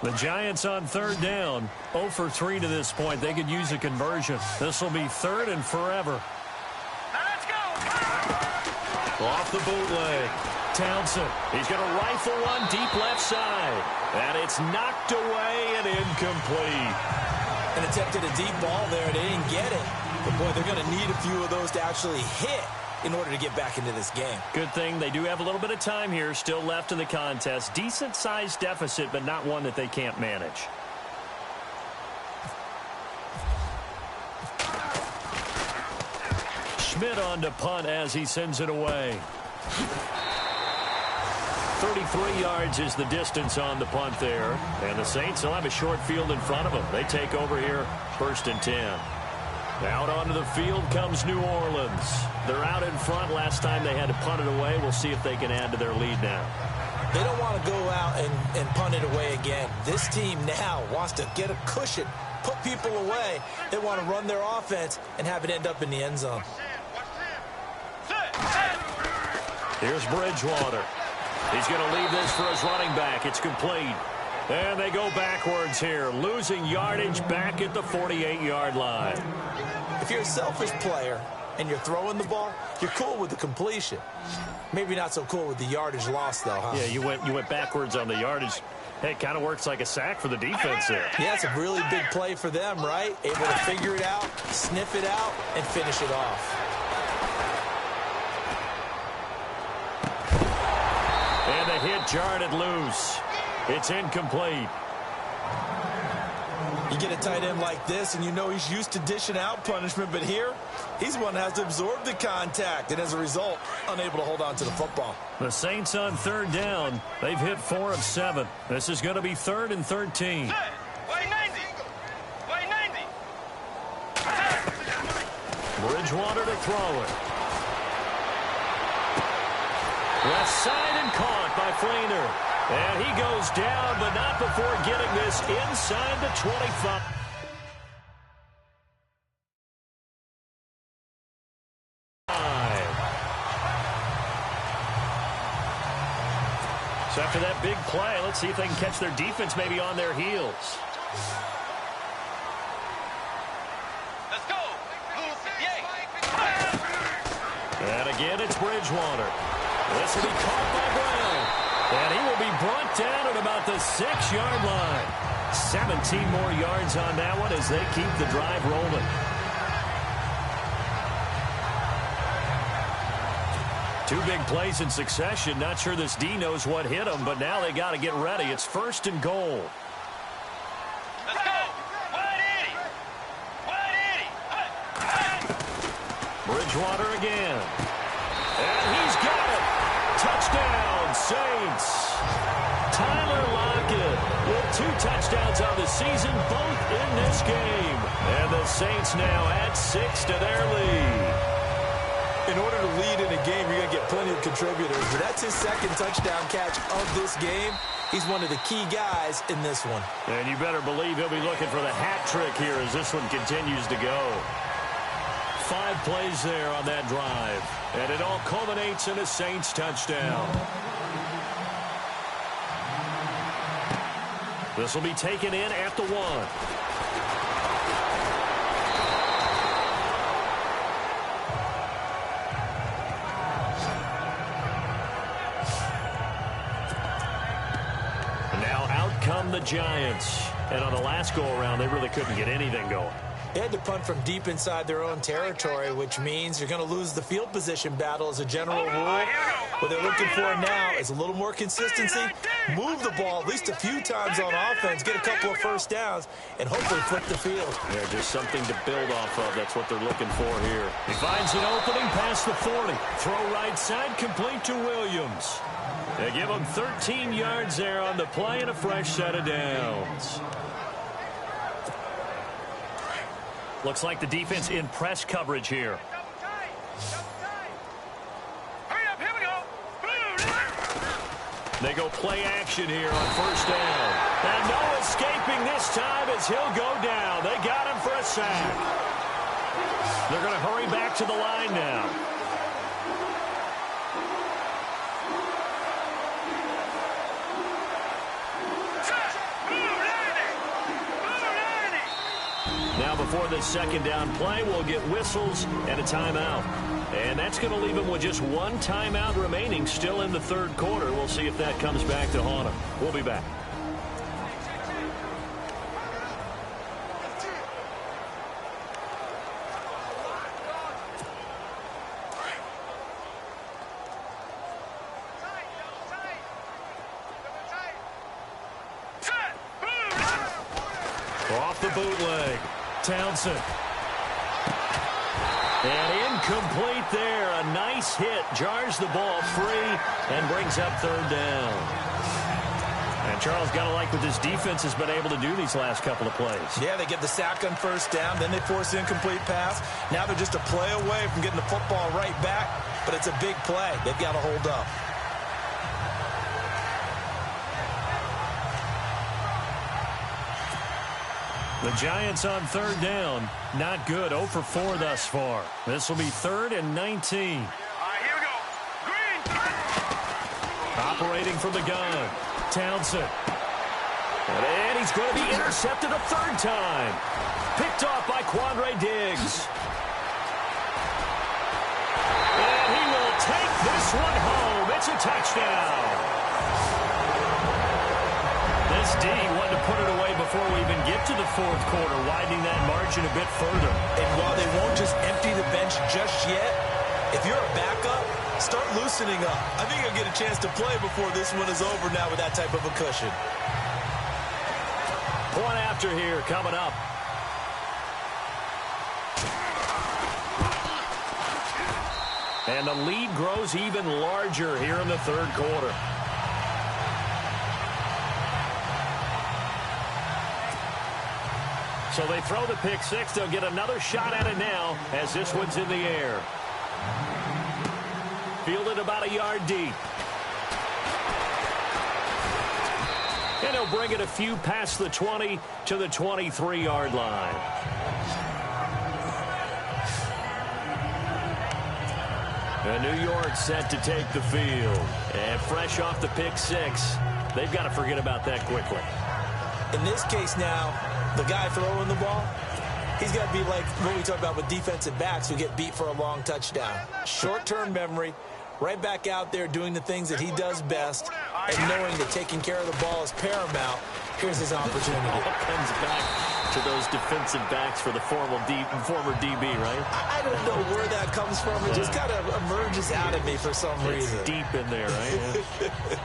The Giants on third down, 0 for 3 to this point. They could use a conversion. This will be third and forever. Let's go. Off the bootleg. Townsend. He's going to rifle one deep left side. And it's knocked away and incomplete. And attempted a deep ball there, and they didn't get it. But, boy, they're going to need a few of those to actually hit in order to get back into this game. Good thing they do have a little bit of time here still left in the contest. Decent-sized deficit, but not one that they can't manage. Schmidt on to punt as he sends it away. 33 yards is the distance on the punt there. And the Saints will have a short field in front of them. They take over here, 1st and 10. Out onto the field comes New Orleans. They're out in front. Last time they had to punt it away. We'll see if they can add to their lead now. They don't want to go out and punt it away again. This team now wants to get a cushion, put people away. They want to run their offense and have it end up in the end zone. Here's Bridgewater. He's going to leave this for his running back. It's complete. And they go backwards here, losing yardage back at the 48-yard line. If you're a selfish player and you're throwing the ball, you're cool with the completion. Maybe not so cool with the yardage loss, though, huh? Yeah, you went backwards on the yardage. Hey, it kind of works like a sack for the defense there. Yeah, it's a really big play for them, right? Able to figure it out, sniff it out, and finish it off. And the hit jarred it loose. It's incomplete. You get a tight end like this, and you know he's used to dishing out punishment, but here, he's one that has to absorb the contact, and as a result, unable to hold on to the football. The Saints on third down. They've hit 4 of 7. This is going to be 3rd and 13. Wait 90. Wait 90. Bridgewater to throw it. Left side and caught by Flainer. And he goes down, but not before getting this inside the 25. So after that big play, let's see if they can catch their defense maybe on their heels. Let's go. Yay. And again, it's Bridgewater. This will be caught by Brown. And he will be brought down at about the 6-yard line. 17 more yards on that one as they keep the drive rolling. Two big plays in succession. Not sure this D knows what hit them, but now they got to get ready. It's 1st and goal. Let's go. 180. 180. Bridgewater again. And he's got it. Touchdown, Saints. Tyler Lockett with 2 touchdowns on the season, both in this game. And the Saints now add 6 to their lead. In order to lead in a game, you're going to get plenty of contributors. But that's his 2nd touchdown catch of this game. He's one of the key guys in this one. And you better believe he'll be looking for the hat trick here as this one continues to go. 5 plays there on that drive. And it all culminates in a Saints touchdown. This will be taken in at the 1. Giants. And on the last go-around, they really couldn't get anything going. They had to punt from deep inside their own territory, which means you're going to lose the field position battle as a general rule. What they're looking for now is a little more consistency, move the ball at least a few times on offense, get a couple of first downs, and hopefully flip the field. Yeah, just something to build off of. That's what they're looking for here. He finds an opening past the 40. Throw right side, complete to Williams. They give him 13 yards there on the play and a fresh set of downs. Looks like the defense in press coverage here. They go play action here on first down. And no escaping this time as he'll go down. They got him for a sack. They're going to hurry back to the line now. Now before this second down play, we'll get whistles and a timeout. And that's going to leave him with just one timeout remaining still in the third quarter. We'll see if that comes back to haunt him. We'll be back. Off the bootleg. Townsend. And incomplete there. A nice hit. Jars the ball free and brings up third down. And Charles, got to like what this defense has been able to do these last couple of plays. Yeah, they get the sack on first down. Then they force the incomplete pass. Now they're just a play away from getting the football right back. But it's a big play. They've got to hold up. The Giants on third down. Not good. 0 for 4 thus far. This will be 3rd and 19. Here we go. Green. Operating from the gun. Townsend. And he's going to be intercepted a third time. Picked off by Quandre Diggs. And he will take this one home. It's a touchdown. This D wanted to put it away before we even get to the fourth quarter, widening that margin a bit further. And while they won't just empty the bench just yet, if you're a backup, start loosening up. I think you'll get a chance to play before this one is over now with that type of a cushion. Point after here coming up. And the lead grows even larger here in the third quarter. So they throw the pick six. They'll get another shot at it now as this one's in the air. Fielded about a yard deep. And he'll bring it a few past the 20 to the 23-yard line. And New York set to take the field. And fresh off the pick six, they've got to forget about that quickly. In this case now, the guy throwing the ball, he's got to be like what we talk about with defensive backs who get beat for a long touchdown. Short-term memory, right back out there doing the things that he does best, and knowing that taking care of the ball is paramount. Here's his opportunity. It comes back to those defensive backs for the former DB, right? I don't know where that comes from. It just kind of emerges out of me for some reason. It's deep in there, right? Yeah.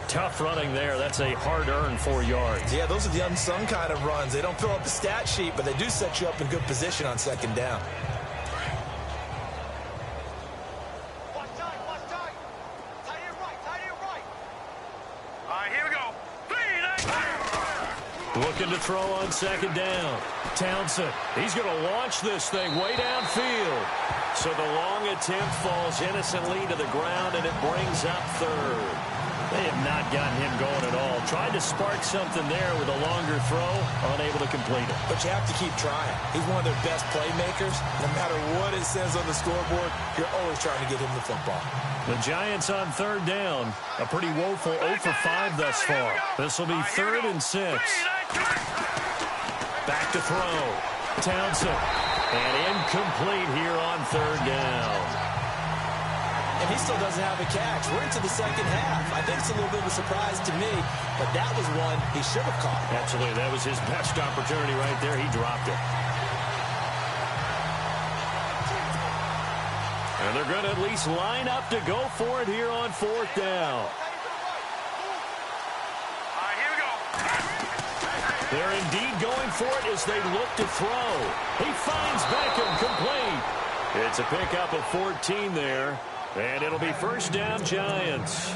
Tough running there. That's a hard-earned 4 yards. Yeah, those are the unsung kind of runs. They don't fill up the stat sheet, but they do set you up in good position on second down. Watch tight, watch tight. Tight end right, tight end right. All right, here we go. Looking to throw on second down. Townsend, he's going to launch this thing way downfield. So the long attempt falls innocently to the ground, and it brings up third. They have not gotten him going at all. Tried to spark something there with a longer throw, unable to complete it. But you have to keep trying. He's one of their best playmakers. No matter what it says on the scoreboard, you're always trying to get him the football. The Giants on third down. A pretty woeful 0 for 5 thus far. This will be 3rd and 6. Back to throw. Townsend. And incomplete here on third down. and he still doesn't have a catch. We're into the second half. I think it's a little bit of a surprise to me, but that was one he should have caught. Absolutely. That was his best opportunity right there. He dropped it. And they're going to at least line up to go for it here on fourth down. They're indeed going for it as they look to throw. He finds Beckham complete. It's a pickup of 14 there, and it'll be first down Giants.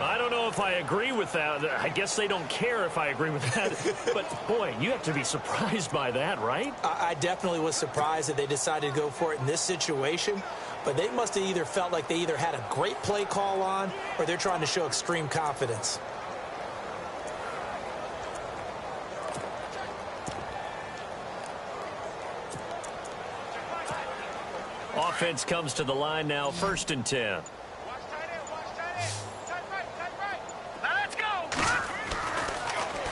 I don't know if I agree with that. I guess they don't care if I agree with that. But, boy, you have to be surprised by that, right? I definitely was surprised that they decided to go for it in this situation. But they must have either felt like they either had a great play call on or they're trying to show extreme confidence. Offense comes to the line now, first and 10.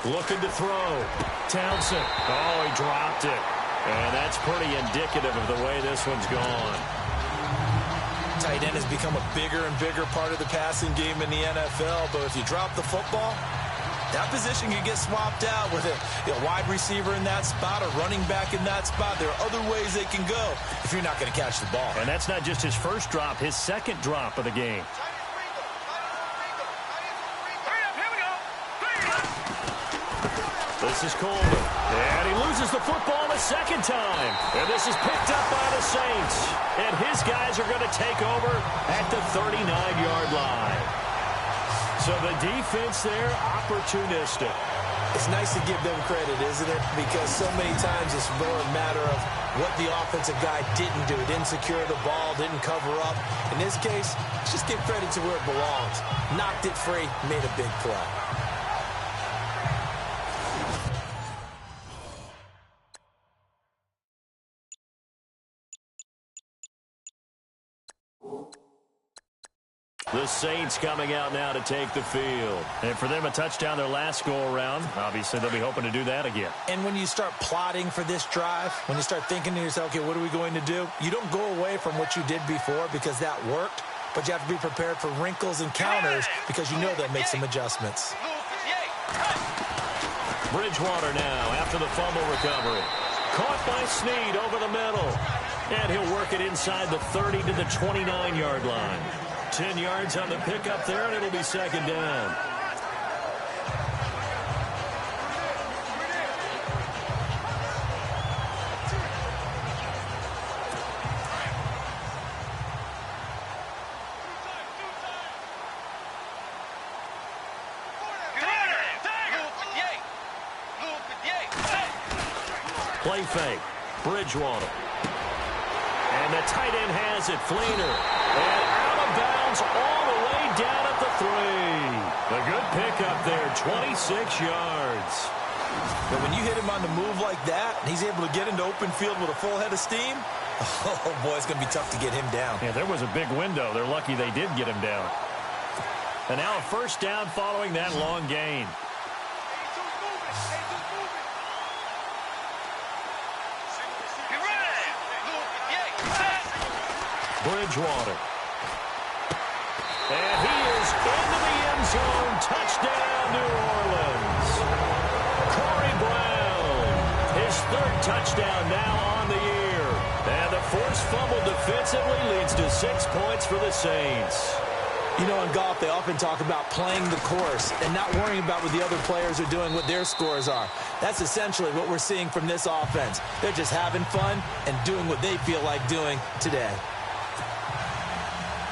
Looking to throw. Townsend. Oh, he dropped it. And that's pretty indicative of the way this one's gone. Tight end has become a bigger and bigger part of the passing game in the NFL, but if you drop the football, that position can get swapped out with a wide receiver in that spot, a running back in that spot. There are other ways they can go if you're not going to catch the ball. And that's not just his first drop, his second drop of the game. This is Coleman. And he loses the football the second time. And this is picked up by the Saints. And his guys are going to take over at the 39-yard line. So the defense there, opportunistic. It's nice to give them credit, isn't it? Because so many times it's more a matter of what the offensive guy didn't do. Didn't secure the ball, didn't cover up. In this case, just give credit to where it belongs. Knocked it free, made a big play. The Saints coming out now to take the field. And for them, a touchdown their last go-around. Obviously, they'll be hoping to do that again. And when you start plotting for this drive, when you start thinking to yourself, okay, what are we going to do? You don't go away from what you did before because that worked, but you have to be prepared for wrinkles and counters because you know they'll make some adjustments. Bridgewater now after the fumble recovery. Caught by Snead over the middle. And he'll work it inside the 30 to the 29-yard line. 10 yards on the pickup there, and it'll be second down. Play fake. Bridgewater. And the tight end has it. Fleener. And out of bounds all the way down at the 3. A good pickup there. 26 yards. But when you hit him on the move like that, and he's able to get into open field with a full head of steam, oh, boy, it's going to be tough to get him down. Yeah, there was a big window. They're lucky they did get him down. And now a first down following that long gain. Bridgewater. And he is into the end zone. Touchdown, New Orleans. Corey Brown, his third touchdown now on the year. And the forced fumble defensively leads to 6 points for the Saints. You know, in golf, they often talk about playing the course and not worrying about what the other players are doing, what their scores are. That's essentially what we're seeing from this offense. They're just having fun and doing what they feel like doing today.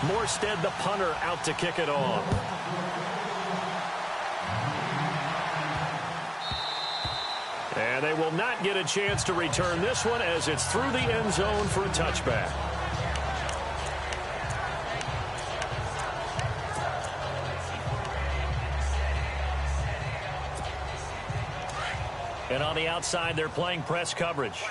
Morstead, the punter, out to kick it off. And they will not get a chance to return this one as it's through the end zone for a touchback. And on the outside, they're playing press coverage.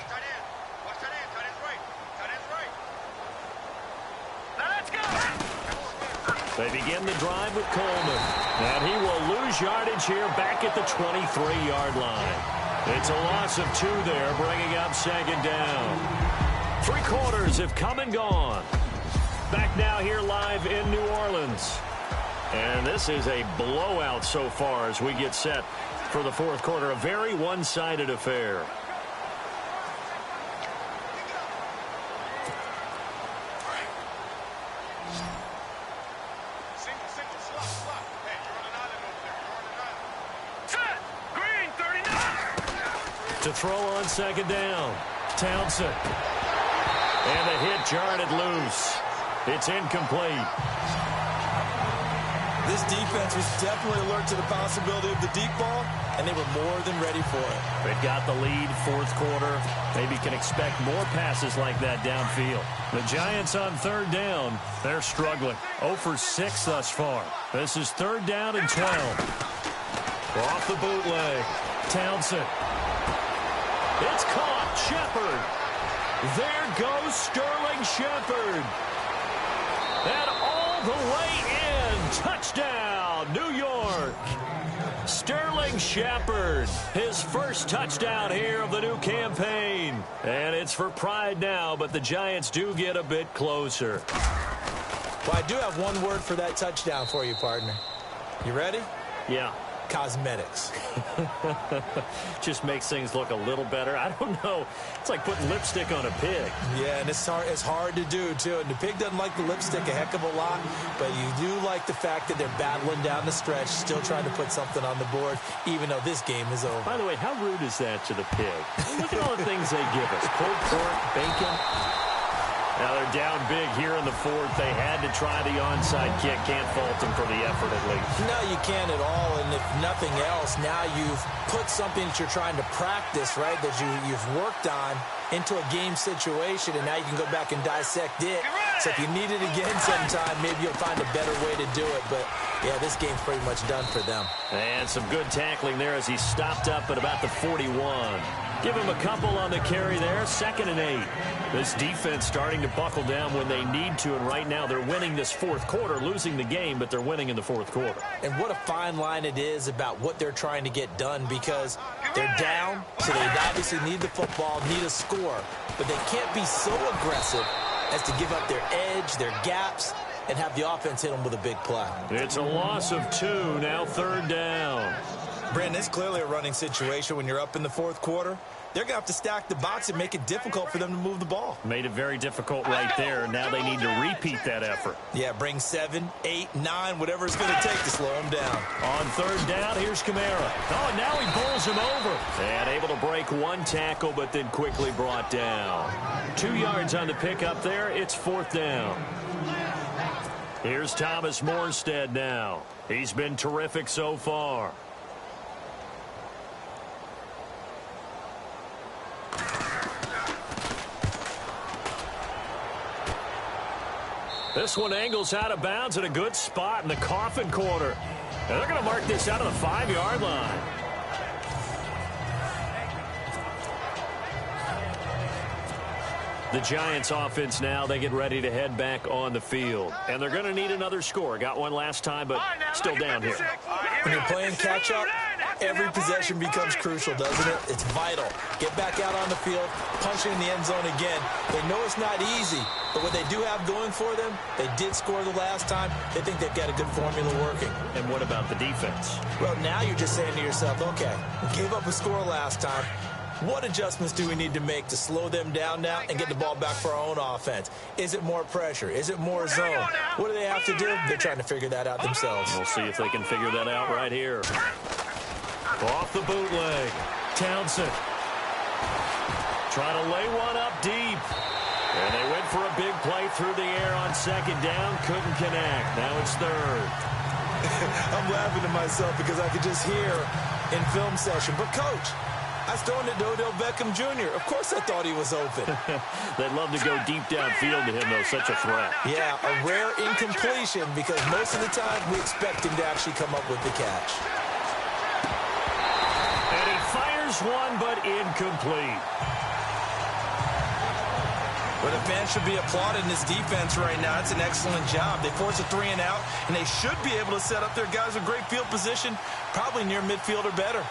They begin the drive with Coleman. And he will lose yardage here back at the 23-yard line. It's a loss of 2 there, bringing up second down. 3 quarters have come and gone. Back now here live in New Orleans. And this is a blowout so far as we get set for the fourth quarter. A very one-sided affair. To throw on second down. Townsend. And the hit jarred it loose. It's incomplete. This defense was definitely alert to the possibility of the deep ball, and they were more than ready for it. They've got the lead, fourth quarter. Maybe can expect more passes like that downfield. The Giants on third down. They're struggling. 0 for 6 thus far. This is third down and 12. Off the bootleg. Townsend. It's caught. Shepard. There goes Sterling Shepard. And all the way in. Touchdown, New York. Sterling Shepard, his first touchdown here of the new campaign. And it's for pride now, but the Giants do get a bit closer. Well, I do have one word for that touchdown for you, partner. You ready? Yeah. Cosmetics. Just makes things look a little better. I don't know. It's like putting lipstick on a pig. Yeah, and it's hard to do, too. And the pig doesn't like the lipstick a heck of a lot, but you do like the fact that they're battling down the stretch, still trying to put something on the board, even though this game is over. By the way, how rude is that to the pig? Look at all the things they give us. Pulled pork, bacon. Now they're down big here in the fourth. They had to try the onside kick. Can't fault them for the effort at least. No, you can't at all. And if nothing else, now you've put something that you're trying to practice, right, that you've worked on into a game situation, and now you can go back and dissect it. So if you need it again sometime, maybe you'll find a better way to do it. But, yeah, this game's pretty much done for them. And some good tackling there as he stopped up at about the 41. Give him a couple on the carry there. 2nd and 8. This defense starting to buckle down when they need to, and right now they're winning this fourth quarter, losing the game, but they're winning in the fourth quarter. And what a fine line it is about what they're trying to get done, because they're down, so they obviously need the football, need a score, but they can't be so aggressive as to give up their edge, their gaps, and have the offense hit them with a big play. It's a loss of 2, now third down. Brandon, it's clearly a running situation when you're up in the fourth quarter. They're going to have to stack the box and make it difficult for them to move the ball. Made it very difficult right there. Now they need to repeat that effort. Yeah, bring 7, 8, 9, whatever it's going to take to slow them down. On third down, here's Kamara. Oh, now he bowls him over. And able to break one tackle, but then quickly brought down. 2 yards on the pickup there. It's fourth down. Here's Thomas Morstead now. He's been terrific so far. This one angles out of bounds at a good spot in the coffin corner. And they're going to mark this out of the 5-yard line. The Giants offense now, they get ready to head back on the field. And they're going to need another score. Got one last time, but still down here. When you're playing catch-up, every possession becomes crucial, doesn't it? It's vital. Get back out on the field, punch it in the end zone again. They know it's not easy, but what they do have going for them, they did score the last time. They think they've got a good formula working. And what about the defense? Well, now you're just saying to yourself, okay, we gave up a score last time. What adjustments do we need to make to slow them down now and get the ball back for our own offense? Is it more pressure? Is it more zone? What do they have to do? They're trying to figure that out themselves. We'll see if they can figure that out right here. Off the bootleg. Townsend. Trying to lay one up deep. And they went for a big play through the air on second down. Couldn't connect. Now it's third. I'm laughing to myself because I could just hear in film session. But, Coach, I was throwing it to Odell Beckham Jr. Of course I thought he was open. They'd love to go deep downfield to him, though. Such a threat. Yeah, a rare incompletion because most of the time we expect him to actually come up with the catch. And he fires one, but incomplete. But the fans should be applauding this defense right now. It's an excellent job. They force a 3 and out, and they should be able to set up their guys with great field position, probably near midfield or better.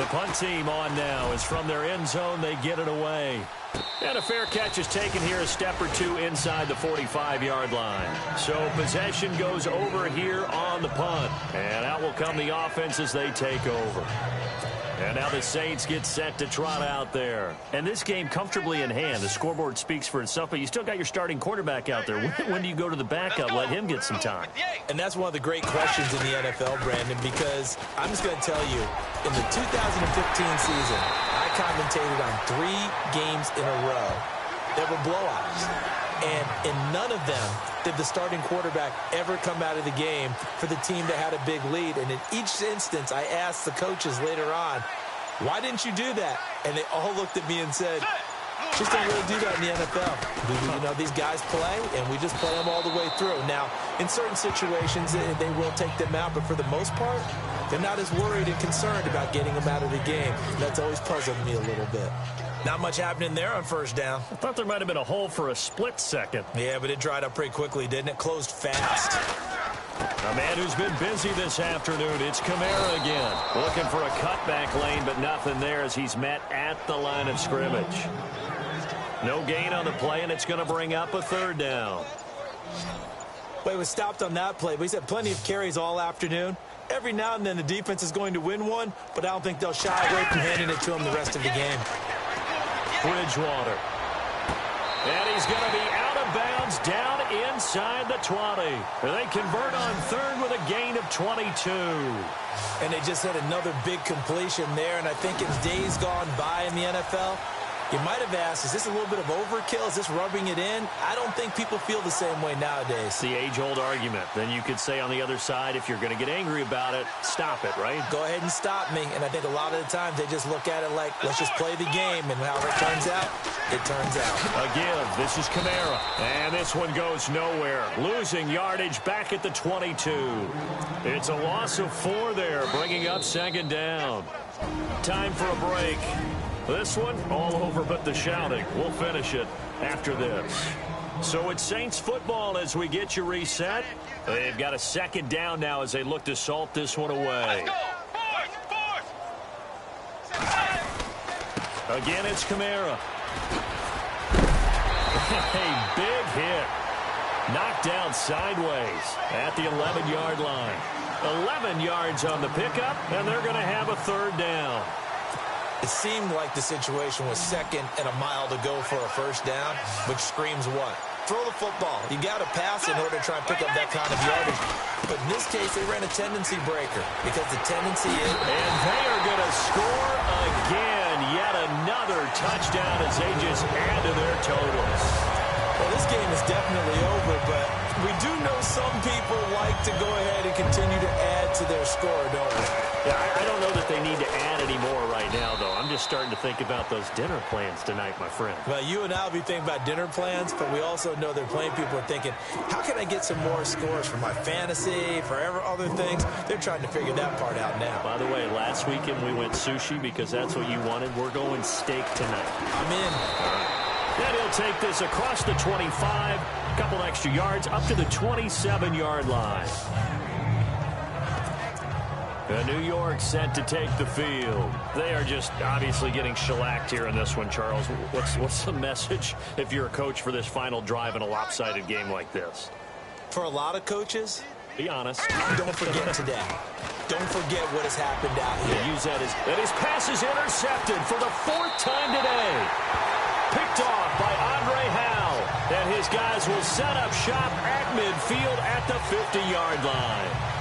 the punt team on now as from their end zone they get it away. And a fair catch is taken here a step or two inside the 45-yard line. So possession goes over here on the punt. And out will come the offense as they take over. And now the Saints get set to trot out there. And this game comfortably in hand. The scoreboard speaks for itself, but you still got your starting quarterback out there. When do you go to the backup? Let him get some time. And that's one of the great questions in the NFL, Brandon, because I'm just going to tell you, in the 2015 season, I commentated on 3 games in a row that were blowouts. And in none of them did the starting quarterback ever come out of the game for the team that had a big lead. And in each instance, I asked the coaches later on, why didn't you do that? And they all looked at me and said, just don't really do that in the NFL. You know, these guys play, and we just play them all the way through. Now, in certain situations, they will take them out, but for the most part, they're not as worried and concerned about getting them out of the game. That's always puzzled me a little bit. Not much happening there on first down. I thought there might have been a hole for a split second. Yeah, but it dried up pretty quickly, didn't it? Closed fast. A man who's been busy this afternoon, it's Kamara again. Looking for a cutback lane, but nothing there as he's met at the line of scrimmage. No gain on the play, and it's going to bring up a third down. Well, he was stopped on that play, but he's had plenty of carries all afternoon. Every now and then the defense is going to win one, but I don't think they'll shy away from handing it to him the rest of the game. Bridgewater. And he's going to be out of bounds down inside the 20. They convert on third with a gain of 22. And they just had another big completion there, and I think in days gone by in the NFL, you might have asked, is this a little bit of overkill? Is this rubbing it in? I don't think people feel the same way nowadays. It's the age-old argument. Then you could say on the other side, if you're going to get angry about it, stop it, right? Go ahead and stop me. And I think a lot of the times they just look at it like, let's just play the game. And how it turns out, it turns out. Again, this is Kamara. And this one goes nowhere. Losing yardage back at the 22. It's a loss of 4 there, bringing up second down. Time for a break. This one, all over but the shouting. We'll finish it after this. So it's Saints football as we get you reset. They've got a second down now as they look to salt this one away. Again, it's Kamara. A big hit. Knocked down sideways at the 11-yard line. 11 yards on the pickup, and they're going to have a third down. It seemed like the situation was second and a mile to go for a first down, which screams what? Throw the football. You got to pass in order to try and pick up that kind of yardage. But in this case, they ran a tendency breaker because the tendency is... And they are going to score again. Yet another touchdown as they just add to their totals. Well, this game is definitely over, but we do know some people like to go ahead and continue to add to their score, don't we? Yeah, I don't know that they need to add any more right now, though. I'm just starting to think about those dinner plans tonight, my friend. Well, you and I will be thinking about dinner plans, but we also know they're playing people are thinking, how can I get some more scores for my fantasy, for other things? They're trying to figure that part out now. By the way, last weekend we went sushi because that's what you wanted. We're going steak tonight. I'm in. Then he'll take this across the 25, a couple extra yards, up to the 27-yard line. New York set to take the field. They are just obviously getting shellacked here in this one, Charles. What's the message if you're a coach for this final drive in a lopsided game like this? For a lot of coaches, be honest. Don't forget today. Don't forget what has happened out here. Use that as his pass is intercepted for the 4th time today. Picked off by Andre Howell. And his guys will set up shop at midfield at the 50-yard line.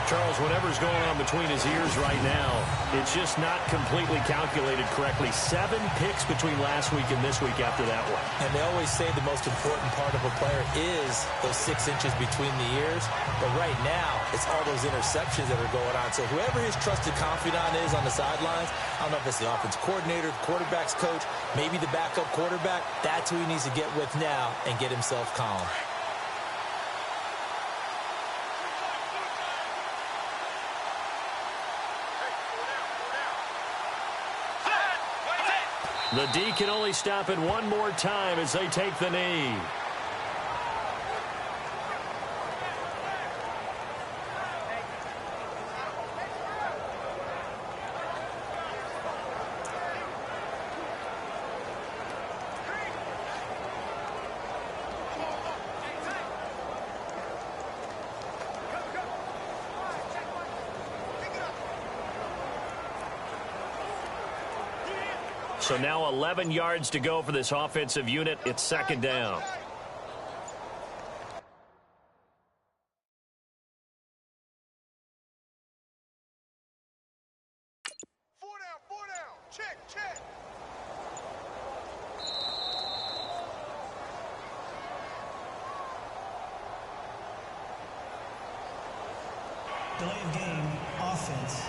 Charles, whatever's going on between his ears right now, it's just not completely calculated correctly. 7 picks between last week and this week after that one. And they always say the most important part of a player is those 6 inches between the ears. But right now, it's all those interceptions that are going on. So whoever his trusted confidant is on the sidelines, I don't know if it's the offense coordinator, the quarterback's coach, maybe the backup quarterback, that's who he needs to get with now and get himself calm. The D can only stop it one more time as they take the knee. So now 11 yards to go for this offensive unit. It's second down. Four down. Check. Delay of game, offense.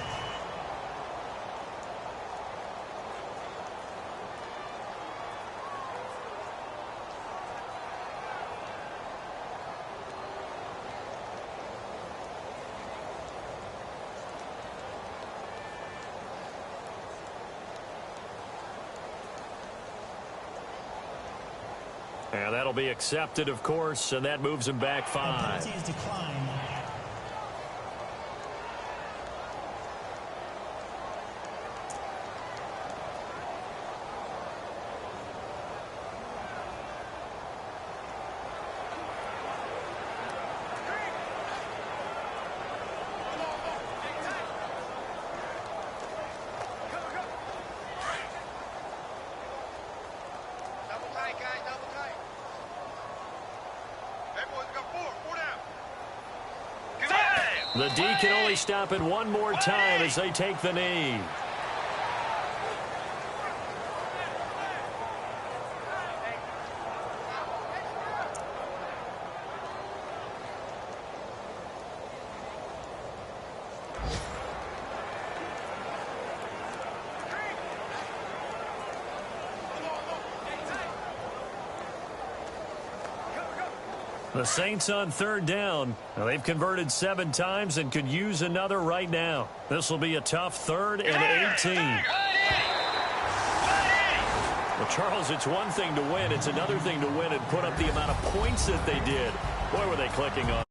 And that'll be accepted, of course, and that moves him back 5. Penalty is declined. Double tight, guys, double tight. Everyone's got four down. The D can only stop it one more time as they take the knee. The Saints on third down. Now, they've converted 7 times and could use another right now. This will be a tough 3rd and 18. Well, Charles, it's one thing to win. It's another thing to win and put up the amount of points that they did. Boy, were they clicking on.